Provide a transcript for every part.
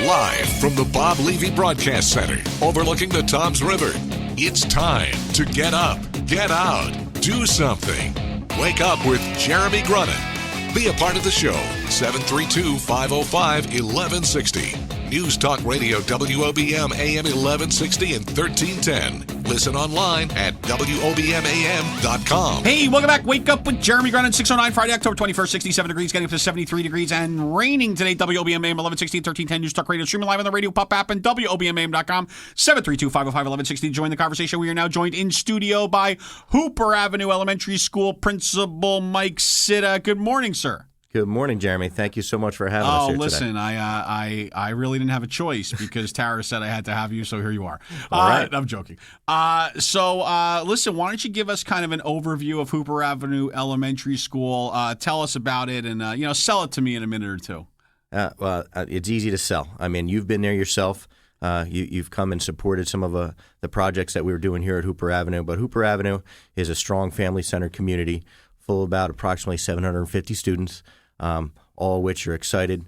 Live from the Bob Levy Broadcast Center, overlooking the Toms River, it's time to get up, get out, do something. Wake up with Jeremy Grunin. Be a part of the show, 732-505-1160. News Talk Radio WOBM AM 1160 and 1310. Listen online at WOBMAM.com. Hey, welcome back. Wake up with Jeremy Grunin, 6:09, Friday, October 21st, 67 degrees, getting up to 73 degrees and raining today. WOBM AM 1160 and 1310. News Talk Radio, streaming live on the radio pop app and WOBMAM.com. 732-505-1160. Join the conversation. We are now joined in studio by Hooper Avenue Elementary School Principal Mike Citta. Good morning, sir. Good morning, Jeremy. Thank you so much for having us here today. Listen, I really didn't have a choice because Tara said I had to have you, so here you are. All right. I'm joking. Listen, why don't you give us kind of an overview of Hooper Avenue Elementary School? Tell us about it and, sell it to me in a minute or two. It's easy to sell. I mean, you've been there yourself. You've come and supported some of the projects that we were doing here at Hooper Avenue. But Hooper Avenue is a strong family-centered community full of about approximately 750 students. All of which are excited,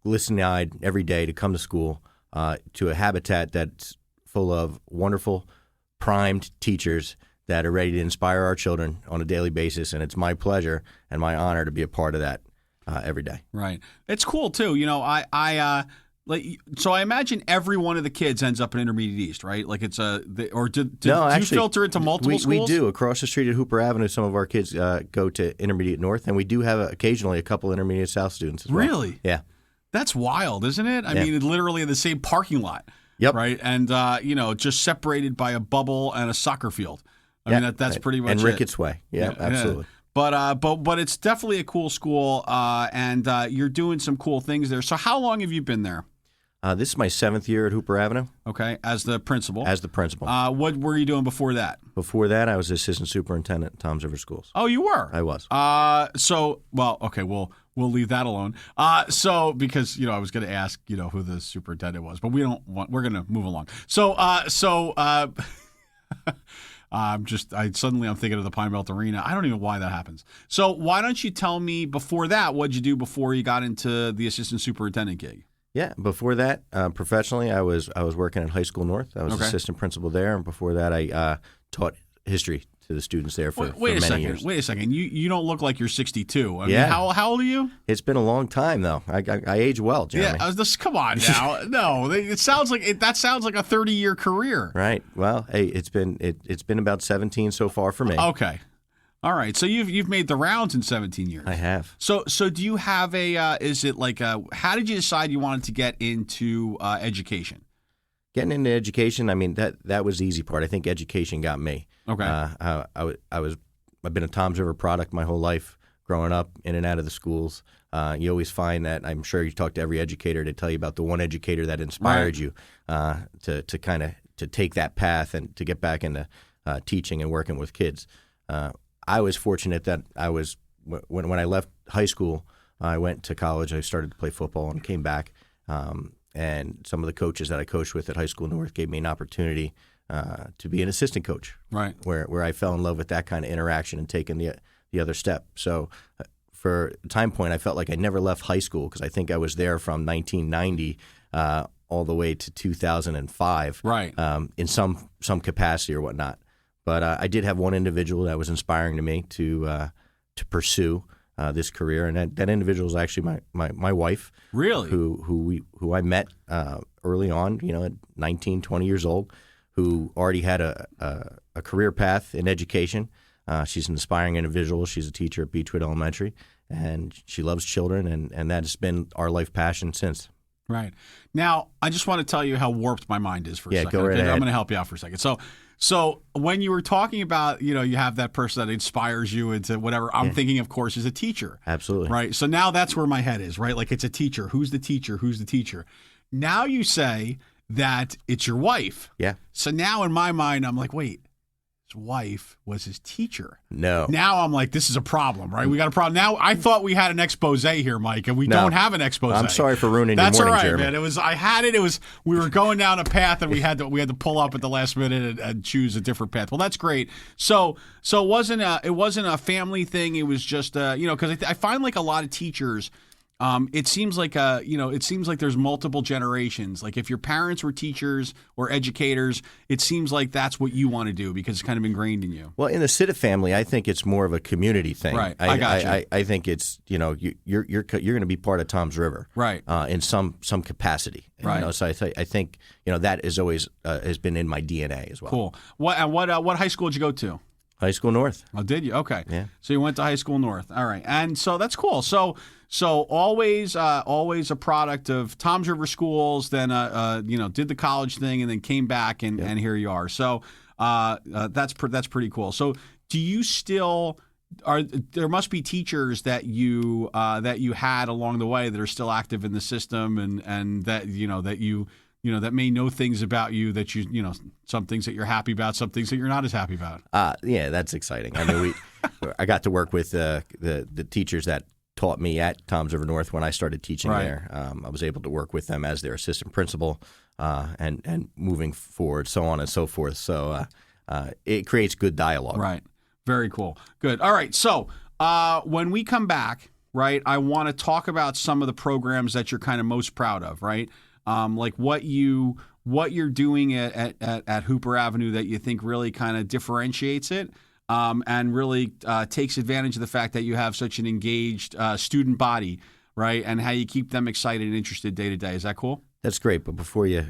glistening-eyed every day to come to school, to a habitat that's full of wonderful, primed teachers that are ready to inspire our children on a daily basis. And it's my pleasure and my honor to be a part of that every day. Right. It's cool, too. So I imagine every one of the kids ends up in Intermediate East, right? Like it's do you filter it to multiple schools? We do. Across the street at Hooper Avenue, some of our kids go to Intermediate North, and we do have occasionally a couple Intermediate South students as well. Really? Yeah. That's wild, isn't it? I mean, it's literally in the same parking lot. Yep. Right? And, just separated by a bubble and a soccer field. I mean, that's pretty much and it. Ricketts Way. Yeah, absolutely. Yeah. But it's definitely a cool school, and you're doing some cool things there. So how long have you been there? This is my 7th year at Hooper Avenue. Okay, as the principal. What were you doing before that? Before that, I was assistant superintendent at Toms River Schools. Oh, you were? I was. We'll leave that alone. Because I was going to ask who the superintendent was, but we're going to move along. I'm thinking of the Pine Belt Arena. I don't even know why that happens. So why don't you tell me before that, what'd you do before you got into the assistant superintendent gig? Yeah, before that, professionally, I was working at High School North. I was assistant principal there, and before that, I taught history to the students there for many years. Wait a second. You don't look like you're 62. I mean, Yeah. how old are you? It's been a long time, though. I age well, Jeremy. Yeah, come on now. No, that sounds like a 30-year career. Right. Well, hey, it's been about 17 so far for me. Okay. All right, so you've made the rounds in 17 years. I have. So do you have how did you decide you wanted to get into education? Getting into education, I mean, that was the easy part. I think education got me. Okay. I've been a Toms River product my whole life, growing up in and out of the schools. You always find that, I'm sure you talk to every educator to tell you about the one educator that inspired you to take that path and to get back into teaching and working with kids. I was fortunate that when I left high school, I went to college. I started to play football and came back. And some of the coaches that I coached with at High School North gave me an opportunity to be an assistant coach, right? Where I fell in love with that kind of interaction and taking the other step. So for a time point, I felt like I never left high school because I think I was there from 1990 all the way to 2005, right? In some capacity or whatnot. But I did have one individual that was inspiring to me to pursue this career, and that individual is actually my wife. Really? Who I met early on, at 19, 20 years old, who already had a career path in education. She's an inspiring individual. She's a teacher at Beechwood Elementary, and she loves children, and that has been our life passion since. Right. Now, I just want to tell you how warped my mind is for a second. Go right ahead. I'm going to help you out for a second. So when you were talking about, you have that person that inspires you into whatever, I'm thinking, of course, is a teacher. Absolutely. Right. So now that's where my head is, right? Like it's a teacher. Who's the teacher? Who's the teacher? Now you say that it's your wife. Yeah. So now in my mind, I'm like, wait, his wife was his teacher. No. Now I'm like, this is a problem, right? We got a problem. Now I thought we had an expose here, Mike, and we don't have an expose. I'm sorry for ruining That's your morning, all right, Jeremy. man. I had it. We were going down a path, and we had to pull up at the last minute and choose a different path. Well, that's great. So it wasn't a family thing. It was just because I find like a lot of teachers It seems like it seems like there's multiple generations. Like if your parents were teachers or educators, it seems like that's what you want to do because it's kind of ingrained in you. Well, in the Citta family, I think it's more of a community thing. Right, I got you. I think it's you're going to be part of Tom's River, right? In some capacity, right? So I think that is always has been in my DNA as well. Cool. What high school did you go to? High School North. Oh, did you? Okay. Yeah. So you went to High School North. All right. And so that's cool. So always a product of Tom's River Schools, then did the college thing and then came back and here you are. So that's pretty cool. So do you still there must be teachers that you had along the way that are still active in the system and that that may know things about you that some things that you're happy about, some things that you're not as happy about. Yeah, that's exciting. I mean, I got to work with the teachers that taught me at Tom's River North when I started teaching there. I was able to work with them as their assistant principal and moving forward, so on and so forth. So it creates good dialogue. Right. Very cool. Good. All right. So when we come back, right, I want to talk about some of the programs that you're kind of most proud of, right? Like what you're doing at Hooper Avenue that you think really kind of differentiates it, and really takes advantage of the fact that you have such an engaged student body, right? And how you keep them excited and interested day to day. Is that cool? That's great, but before you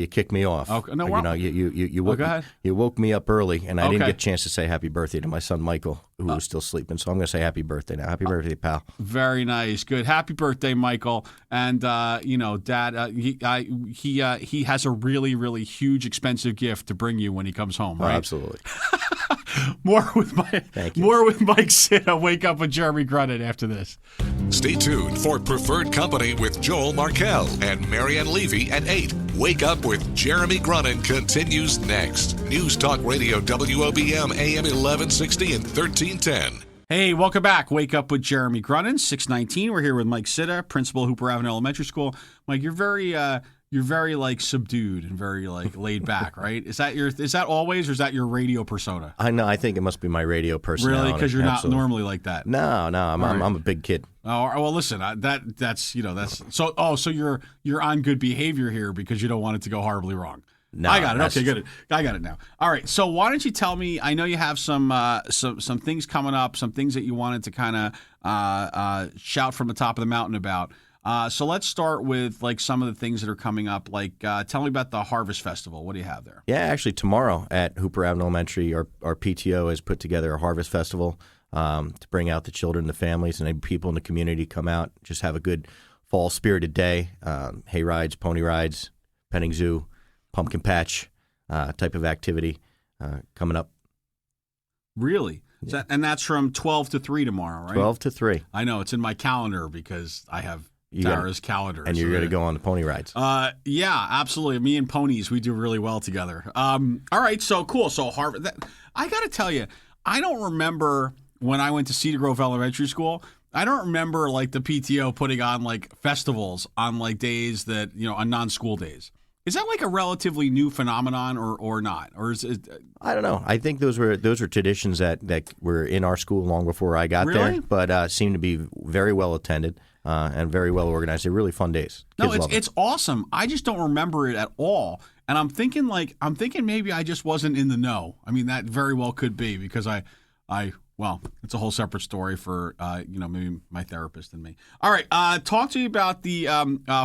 kick me off, okay. No, you woke me up early, and I didn't get a chance to say happy birthday to my son Michael, who was still sleeping. So I'm going to say happy birthday now. Happy birthday, pal. Very nice, good. Happy birthday, Michael. And Dad, he has a really, really huge, expensive gift to bring you when he comes home. Right? Oh, absolutely. More with Mike Citta. Wake up with Jeremy Grunin after this. Stay tuned for Preferred Company with Joel Markell and Marianne Levy at 8. Wake Up with Jeremy Grunin continues next. News Talk Radio WOBM AM 1160 and 1310. Hey, welcome back. Wake Up with Jeremy Grunin, 619. We're here with Mike Citta, principal, Hooper Avenue Elementary School. Mike, you're very like subdued and very like laid back, right? Is that always, or is that your radio persona? I know. I think it must be my radio personality. Really, because you're not normally like that. No, I'm a big kid. Oh well, listen, that's so. Oh, so you're on good behavior here because you don't want it to go horribly wrong. No, I got it. Okay, good. I got it now. All right. So why don't you tell me? I know you have some things coming up, some things that you wanted to kind of shout from the top of the mountain about. So let's start with like some of the things that are coming up. Like, tell me about the Harvest Festival. What do you have there? Yeah, actually tomorrow at Hooper Avenue Elementary, our PTO has put together a Harvest Festival to bring out the children, the families, and people in the community come out, just have a good fall spirited day. Hay rides, pony rides, petting zoo, pumpkin patch type of activity coming up. Really? Yeah. And that's from 12 to 3 tomorrow, right? 12 to 3. I know. It's in my calendar because I have Dara's calendar. And you're going to go on the pony rides. Yeah, absolutely. Me and ponies, we do really well together. All right, so cool. So Harvard, I got to tell you, I don't remember when I went to Cedar Grove Elementary School, I don't remember like the PTO putting on like festivals on like days that, on non-school days. Is that like a relatively new phenomenon or not? Or is it? I don't know. I think those were traditions that were in our school long before I got there, but seemed to be very well attended and very well organized. They're really fun days. Kids it's awesome. I just don't remember it at all. And I'm thinking maybe I just wasn't in the know. I mean, that very well could be because well, it's a whole separate story for, maybe my therapist and me. All right. Talk to me about the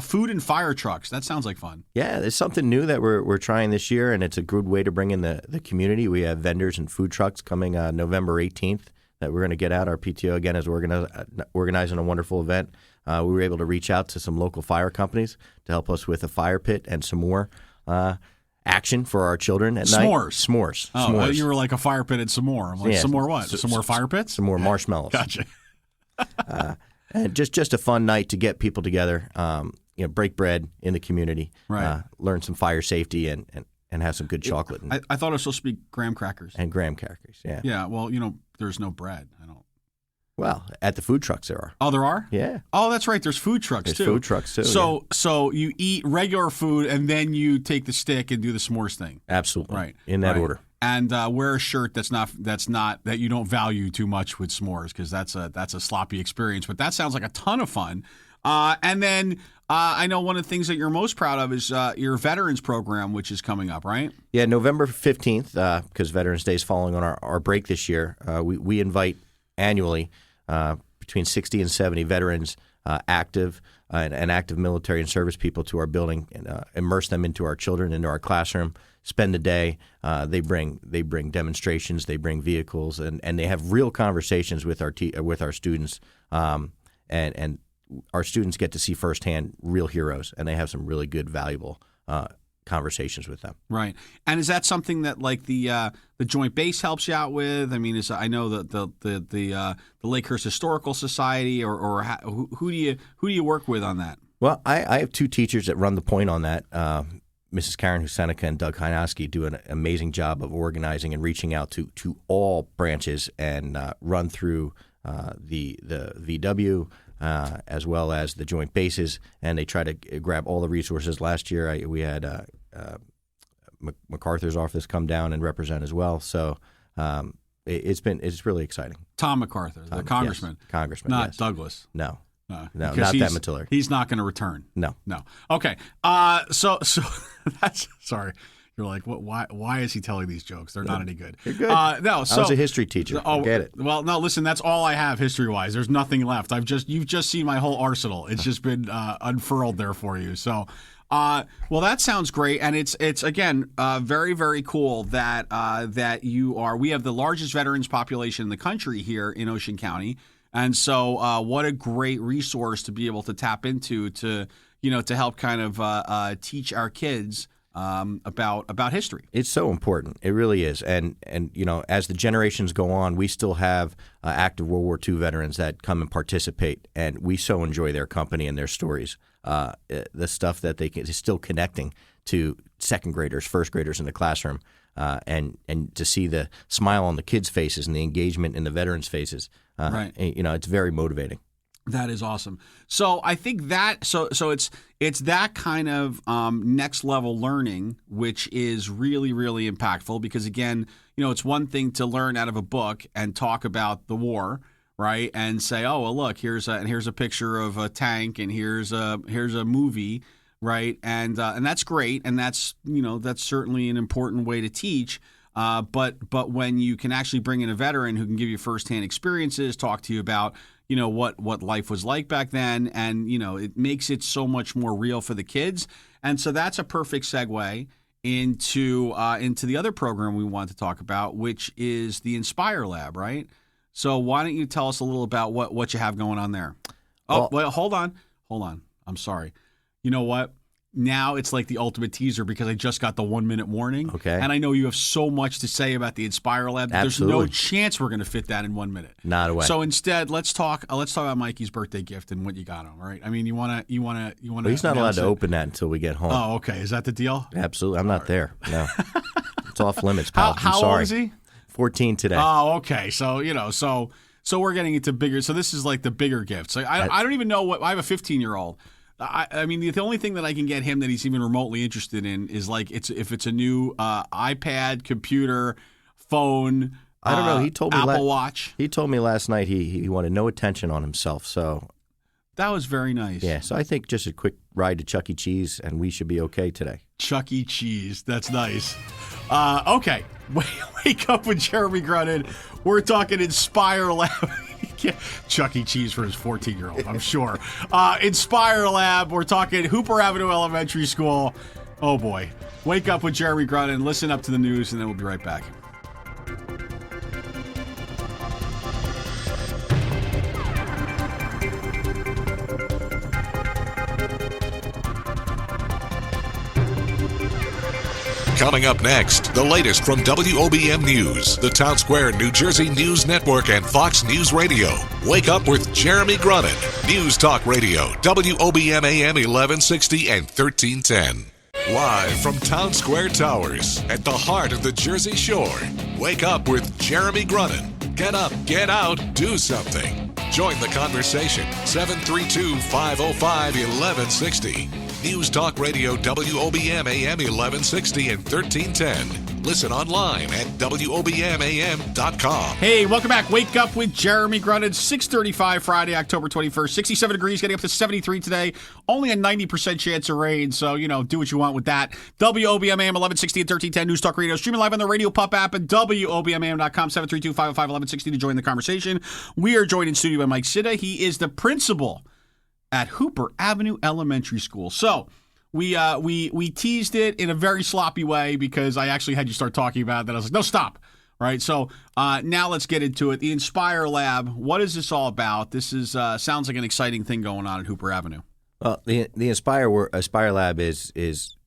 food and fire trucks. That sounds like fun. Yeah, there's something new that we're trying this year, and it's a good way to bring in the community. We have vendors and food trucks coming November 18th that we're going to get out. Our PTO, again, is organizing a wonderful event. We were able to reach out to some local fire companies to help us with a fire pit and some more action for our children at night. S'mores. Oh, S'mores. You were like a fire pit and some more. I'm like, some more what? Some more fire pits? Some more marshmallows. Gotcha. And just a fun night to get people together, break bread in the community, right. Learn some fire safety and have some good chocolate. I thought it was supposed to be graham crackers. And graham crackers, yeah. Yeah, well, there's no bread. I don't. Well, at the food trucks there are. Oh, there are? Yeah. Oh, that's right. There's food trucks, too. There's food trucks, too. So you eat regular food, and then you take the stick and do the s'mores thing. Absolutely. Right. In that order. And wear a shirt that you don't value too much with s'mores, because that's a sloppy experience. But that sounds like a ton of fun. And then I know one of the things that you're most proud of is your veterans program, which is coming up, right? Yeah, November 15th, because Veterans Day is falling on our break this year. We invite annually between 60 and 70 veterans, active and active military and service people to our building, and immerse them into our children, into our classroom. Spend the day. They bring demonstrations. They bring vehicles, and they have real conversations with our students. And our students get to see firsthand real heroes, and they have some really good, valuable conversations with them. Right. And is that something that like the Joint Base helps you out with? I mean, I know that the Lakehurst Historical Society, or who do you work with on that? Well, I have two teachers that run the point on that. Mrs. Karen Husenica and Doug Heinowski do an amazing job of organizing and reaching out to all branches and run through the VW as well as the Joint Bases, and they try to grab all the resources. Last year, we had MacArthur's office come down and represent as well. So it's really exciting. Tom MacArthur, the congressman, yes, congressman, not yes. Douglas. No, not he's, that Matiller. He's not going to return. No. Okay. So that's sorry. You're like, what? Why is he telling these jokes? They're not any good. You're good. No. So I was a history teacher. Get it? Well, no. Listen, that's all I have history-wise. There's nothing left. You've just seen my whole arsenal. It's just been unfurled there for you. So, well, that sounds great, and it's again very, very cool that we have the largest veterans population in the country here in Ocean County. And so what a great resource to be able to tap into to help kind of teach our kids about history. It's so important. It really is. And as the generations go on, we still have active World War II veterans that come and participate, and we so enjoy their company and their stories. The stuff that they're still connecting to second graders, first graders in the classroom, and to see the smile on the kids' faces and the engagement in the veterans' faces. Right. It's very motivating. That is awesome. So I think that so it's that kind of next level learning, which is really, really impactful, because again, it's one thing to learn out of a book and talk about the war, right? And say, oh well, look, here's a picture of a tank, and here's a movie, right? And that's great, and that's certainly an important way to teach. But when you can actually bring in a veteran who can give you firsthand experiences, talk to you about what life was like back then, and it makes it so much more real for the kids. And so that's a perfect segue into the other program we want to talk about, which is the Inspire Lab, right? So why don't you tell us a little about what you have going on there? Oh, well, hold on. I'm sorry. You know what? Now it's like the ultimate teaser, because I just got the 1 minute warning. Okay. And I know you have so much to say about the Inspire Lab. Absolutely. There's no chance we're going to fit that in 1 minute. Not a way. So instead, let's talk about Mikey's birthday gift and what you got him. All right. I mean, you want to. Well, he's not allowed to open that until we get home. Oh, okay. Is that the deal? Absolutely. I'm not there. No. It's off limits, pal. How I'm sorry. old is he? 14 today. Oh, okay. So so we're getting into bigger. So this is like the bigger gifts. I don't even know what. I have a 15-year-old. I mean, the only thing that I can get him that he's even remotely interested in is like if it's a new iPad, computer, phone. I don't know. He told me Apple Watch. He told me last night he wanted no attention on himself. So that was very nice. Yeah. So I think just a quick ride to Chuck E. Cheese and we should be okay today. Chuck E. Cheese. That's nice. Okay. Wake up with Jeremy Grunin. We're talking Inspire Lab. Chuck E. Cheese for his 14-year-old, I'm sure. Inspire Lab. We're talking Hooper Avenue Elementary School. Oh, boy. Wake up with Jeremy Grunin. Listen up to the news, and then we'll be right back. Coming up next, the latest from WOBM News, the Town Square, New Jersey News Network, and Fox News Radio. Wake up with Jeremy Grunin. News Talk Radio, WOBM AM 1160 and 1310. Live from Town Square Towers, at the heart of the Jersey Shore. Wake up with Jeremy Grunin. Get up, get out, do something. Join the conversation, 732-505-1160. News Talk Radio WOBM AM 1160 and 1310. Listen online at WOBMAM.com. Hey, welcome back. Wake Up with Jeremy Grunin. 6:35 Friday, October 21st. 67 degrees, getting up to 73 today. Only a 90% chance of rain, so, do what you want with that. WOBMAM 1160 and 1310. News Talk Radio. Streaming live on the Radio Pup app at WOBMAM.com. 732-505-1160 to join the conversation. We are joined in studio by Mike Citta. He is the principal at Hooper Avenue Elementary School. So we teased it in a very sloppy way because I actually had you start talking about it. Then I was like, no, stop. Right. So now let's get into it. The Inspire Lab. What is this all about? This is sounds like an exciting thing going on at Hooper Avenue. Well, the Inspire Lab is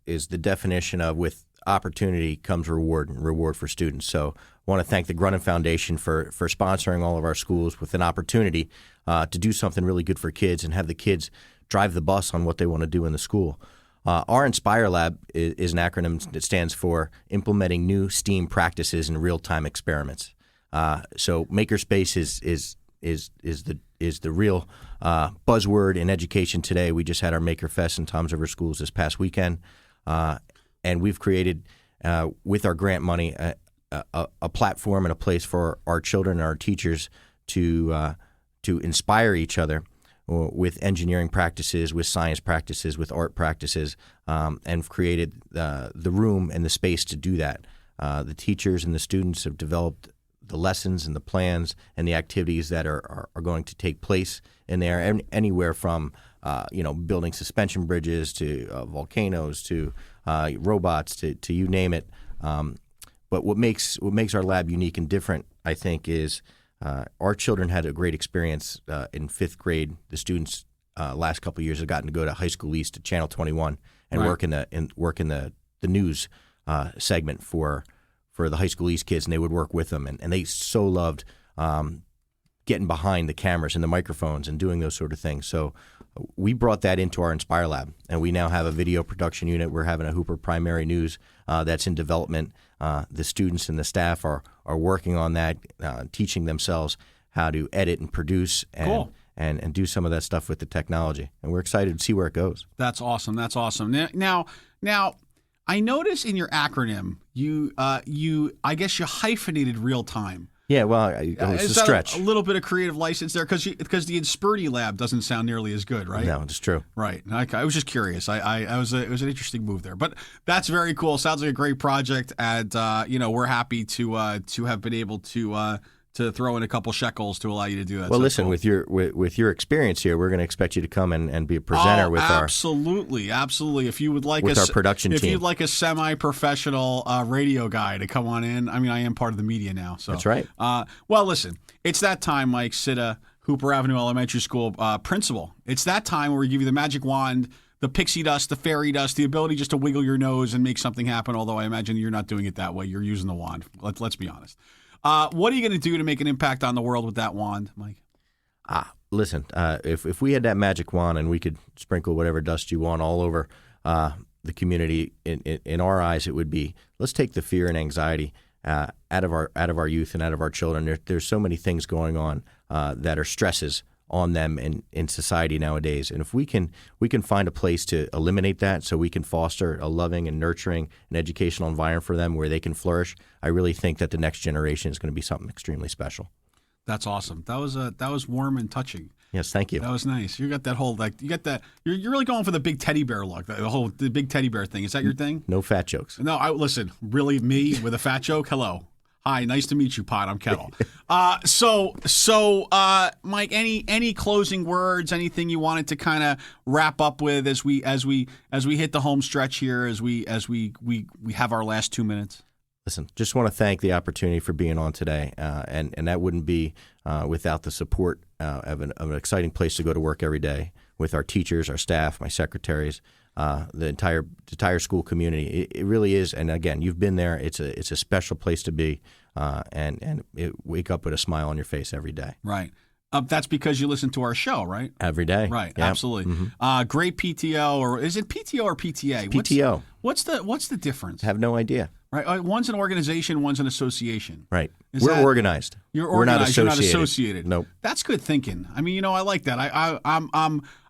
the definition of with opportunity comes reward for students. So I want to thank the Grunin Foundation for sponsoring all of our schools with an opportunity to do something really good for kids and have the kids drive the bus on what they want to do in the school. Our Inspire Lab is an acronym that stands for Implementing New STEAM Practices in Real-Time Experiments. So Makerspace is the real buzzword in education today. We just had our Maker Fest in Toms River Schools this past weekend, and we've created with our grant money a platform and a place for our children and our teachers to inspire each other with engineering practices, with science practices, with art practices, and created the room and the space to do that. The teachers and the students have developed the lessons and the plans and the activities that are going to take place in there, anywhere from building suspension bridges to volcanoes to robots to you name it. But what makes our lab unique and different, I think, is our children had a great experience in fifth grade. The students last couple of years have gotten to go to High School East to Channel 21 and work in the news segment for the High School East kids, and they would work with them, and they so loved getting behind the cameras and the microphones and doing those sort of things. So we brought that into our Inspire Lab, and we now have a video production unit. We're having a Hooper Primary News that's in development. The students and the staff are working on that, teaching themselves how to edit and produce and do some of that stuff with the technology. And we're excited to see where it goes. That's awesome. That's awesome. Now, I notice in your acronym, I guess you hyphenated real time. Yeah, well, it's a stretch. A little bit of creative license there because the Inspirity Lab doesn't sound nearly as good, right? No, it's true. Right. I was just curious. It was an interesting move there, but that's very cool. Sounds like a great project, and we're happy to have been able to throw in a couple shekels to allow you to do that. Well, so listen, cool. with your experience here, we're going to expect you to come and be a presenter with absolutely. If you would like our production team. If you'd like a semi-professional radio guy to come on in, I mean, I am part of the media now. So that's right. Well, listen, it's that time, Mike Citta, Hooper Avenue Elementary School principal. It's that time where we give you the magic wand, the pixie dust, the fairy dust, the ability just to wiggle your nose and make something happen, although I imagine you're not doing it that way. You're using the wand. Let's be honest. What are you going to do to make an impact on the world with that wand, Mike? Listen, if we had that magic wand and we could sprinkle whatever dust you want all over the community, in our eyes, it would be, let's take the fear and anxiety out of our youth and out of our children. There's so many things going on that are stresses on them in society nowadays. And if we can find a place to eliminate that so we can foster a loving and nurturing and educational environment for them where they can flourish, I really think that the next generation is going to be something extremely special. That's awesome. That was warm and touching. Yes, thank you. That was nice. You got that whole you're really going for the big teddy bear look. The big teddy bear thing. Is that your thing? No fat jokes. No, listen. Really, me with a fat joke? Hello. Hi, nice to meet you, Pot. I'm Kettle. Mike, any closing words? Anything you wanted to kind of wrap up with as we hit the home stretch here? As we have our last 2 minutes. Listen, just want to thank the opportunity for being on today, and that wouldn't be without the support of an exciting place to go to work every day with our teachers, our staff, my secretaries. The entire school community. It really is, and again, you've been there. It's a special place to be, and wake up with a smile on your face every day. Right. That's because you listen to our show, right? Every day. Right. Yep. Absolutely. Mm-hmm. Great PTO, or is it PTO or PTA? PTO. What's the difference? I have no idea. Right. One's an organization, one's an association. Right. We're organized. You're organized. We're not associated. Nope. That's good thinking. I mean, I like that.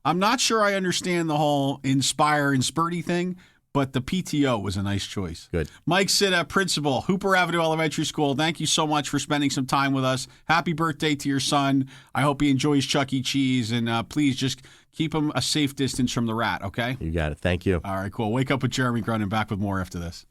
I'm not sure I understand the whole inspire and spurty thing, but the PTO was a nice choice. Good. Mike Citta, principal, Hooper Avenue Elementary School. Thank you so much for spending some time with us. Happy birthday to your son. I hope he enjoys Chuck E. Cheese, and please just keep him a safe distance from the rat, okay? You got it. Thank you. All right, cool. Wake up with Jeremy Grunin. Back with more after this.